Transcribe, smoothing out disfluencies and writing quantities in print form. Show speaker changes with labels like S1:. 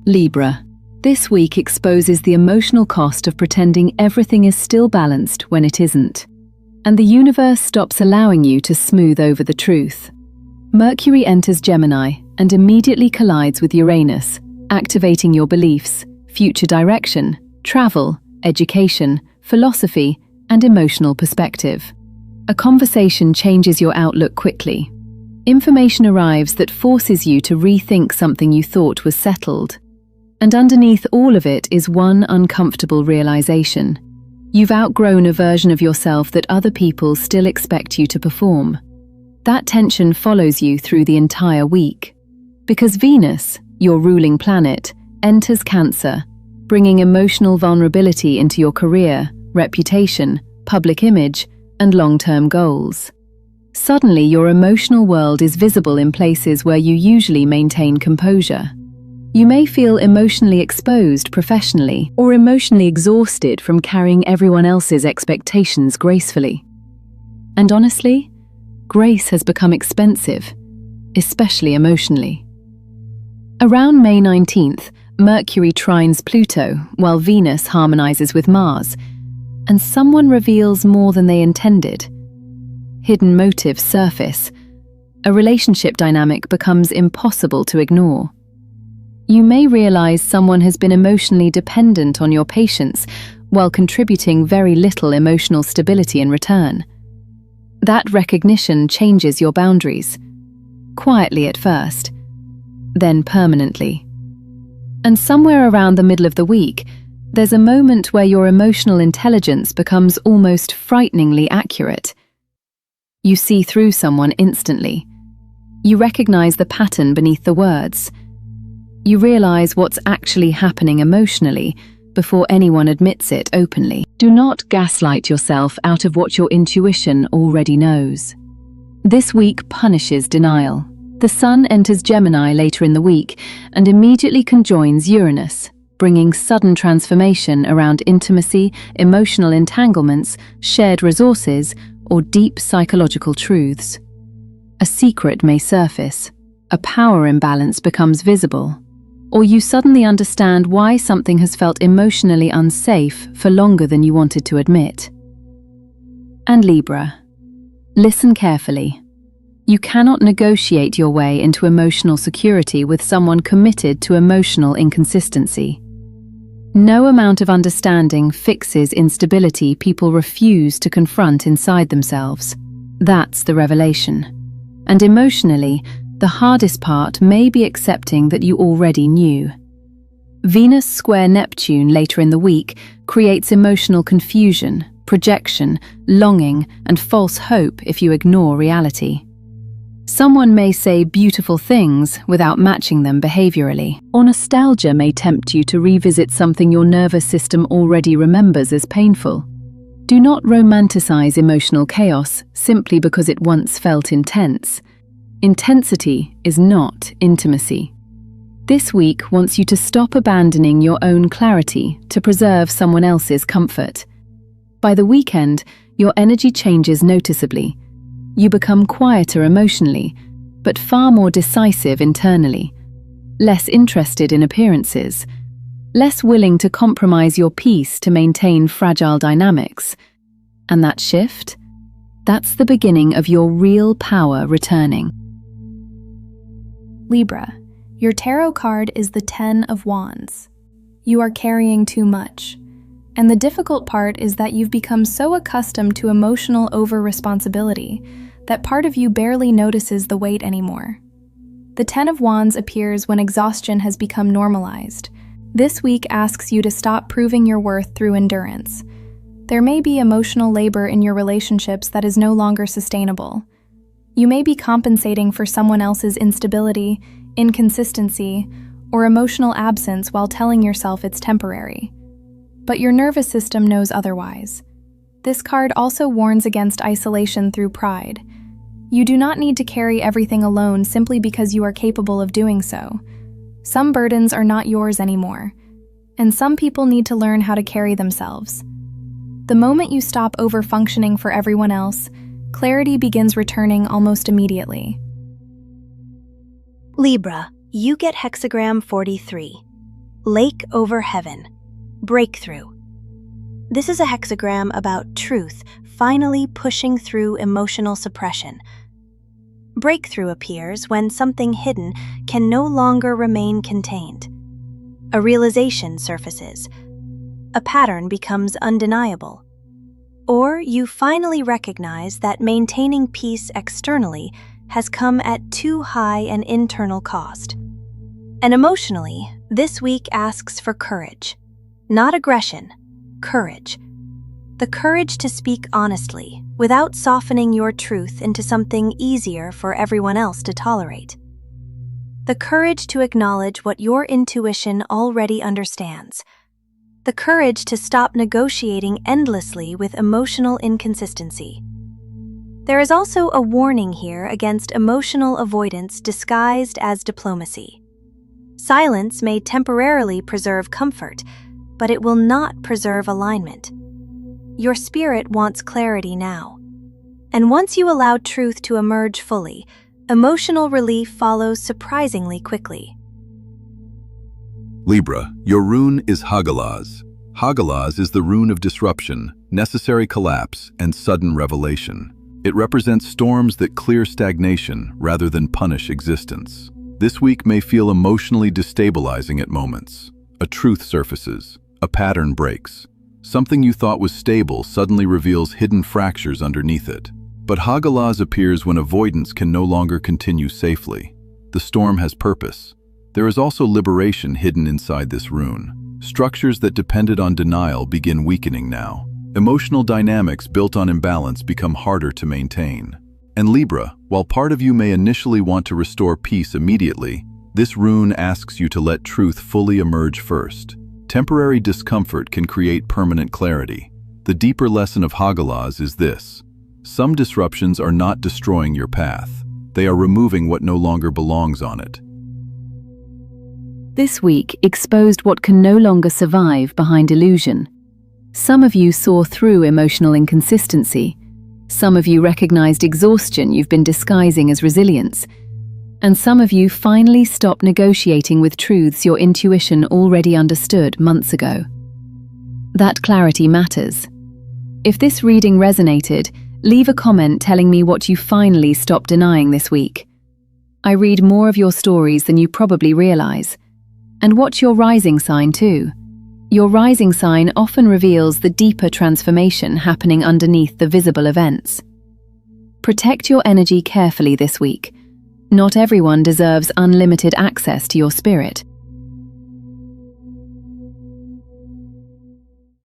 S1: Libra. This week exposes the emotional cost of pretending everything is still balanced when it isn't. And the universe stops allowing you to smooth over the truth. Mercury enters Gemini and immediately collides with Uranus, activating your beliefs, future direction, travel, education, philosophy, and emotional perspective. A conversation changes your outlook quickly. Information arrives that forces you to rethink something you thought was settled. And underneath all of it is one uncomfortable realization. You've outgrown a version of yourself that other people still expect you to perform. That tension follows you through the entire week. Because Venus, your ruling planet, enters Cancer, bringing emotional vulnerability into your career, reputation, public image, and long-term goals. Suddenly, your emotional world is visible in places where you usually maintain composure. You may feel emotionally exposed professionally or emotionally exhausted from carrying everyone else's expectations gracefully. And honestly, grace has become expensive, especially emotionally. Around May 19th, Mercury trines Pluto while Venus harmonizes with Mars, and someone reveals more than they intended. Hidden motives surface. A relationship dynamic becomes impossible to ignore. You may realize someone has been emotionally dependent on your patience while contributing very little emotional stability in return. That recognition changes your boundaries, quietly at first, then permanently. And somewhere around the middle of the week, there's a moment where your emotional intelligence becomes almost frighteningly accurate. You see through someone instantly. You recognize the pattern beneath the words. You realize what's actually happening emotionally before anyone admits it openly. Do not gaslight yourself out of what your intuition already knows. This week punishes denial. The Sun enters Gemini later in the week and immediately conjoins Uranus, bringing sudden transformation around intimacy, emotional entanglements, shared resources, or deep psychological truths. A secret may surface, a power imbalance becomes visible, or you suddenly understand why something has felt emotionally unsafe for longer than you wanted to admit. And Libra. Listen carefully. You cannot negotiate your way into emotional security with someone committed to emotional inconsistency. No amount of understanding fixes instability people refuse to confront inside themselves. That's the revelation. And emotionally, the hardest part may be accepting that you already knew. Venus square Neptune later in the week creates emotional confusion, projection, longing, and false hope if you ignore reality. Someone may say beautiful things without matching them behaviorally, or nostalgia may tempt you to revisit something your nervous system already remembers as painful. Do not romanticize emotional chaos simply because it once felt intense. Intensity is not intimacy. This week wants you to stop abandoning your own clarity to preserve someone else's comfort. By the weekend, your energy changes noticeably. You become quieter emotionally, but far more decisive internally, less interested in appearances, less willing to compromise your peace to maintain fragile dynamics. And that shift? That's the beginning of your real power returning.
S2: Libra, your tarot card is the Ten of Wands. You are carrying too much. And the difficult part is that you've become so accustomed to emotional over-responsibility that part of you barely notices the weight anymore. The Ten of Wands appears when exhaustion has become normalized. This week asks you to stop proving your worth through endurance. There may be emotional labor in your relationships that is no longer sustainable. You may be compensating for someone else's instability, inconsistency, or emotional absence while telling yourself it's temporary. But your nervous system knows otherwise. This card also warns against isolation through pride. You do not need to carry everything alone simply because you are capable of doing so. Some burdens are not yours anymore, and some people need to learn how to carry themselves. The moment you stop over-functioning for everyone else, clarity begins returning almost immediately.
S3: Libra, you get hexagram 43. Lake over heaven. Breakthrough. This is a hexagram about truth finally pushing through emotional suppression. Breakthrough appears when something hidden can no longer remain contained. A realization surfaces. A pattern becomes undeniable. Or you finally recognize that maintaining peace externally has come at too high an internal cost. And emotionally, this week asks for courage. Not aggression, courage. The courage to speak honestly, without softening your truth into something easier for everyone else to tolerate. The courage to acknowledge what your intuition already understands. The courage to stop negotiating endlessly with emotional inconsistency. There is also a warning here against emotional avoidance disguised as diplomacy. Silence may temporarily preserve comfort, but it will not preserve alignment. Your spirit wants clarity now. And once you allow truth to emerge fully, emotional relief follows surprisingly quickly.
S4: Libra, your rune is Hagalaz. Hagalaz is the rune of disruption, necessary collapse, and sudden revelation. It represents storms that clear stagnation rather than punish existence. This week may feel emotionally destabilizing at moments. A truth surfaces, a pattern breaks. Something you thought was stable suddenly reveals hidden fractures underneath it. But Hagalaz appears when avoidance can no longer continue safely. The storm has purpose. There is also liberation hidden inside this rune. Structures that depended on denial begin weakening now. Emotional dynamics built on imbalance become harder to maintain. And Libra, while part of you may initially want to restore peace immediately, this rune asks you to let truth fully emerge first. Temporary discomfort can create permanent clarity. The deeper lesson of Hagalaz is this: some disruptions are not destroying your path. They are removing what no longer belongs on it.
S1: This week exposed what can no longer survive behind illusion. Some of you saw through emotional inconsistency. Some of you recognized exhaustion you've been disguising as resilience. And some of you finally stopped negotiating with truths your intuition already understood months ago. That clarity matters. If this reading resonated, leave a comment telling me what you finally stopped denying this week. I read more of your stories than you probably realize. And watch your rising sign too. Your rising sign often reveals the deeper transformation happening underneath the visible events. Protect your energy carefully this week. Not everyone deserves unlimited access to your spirit.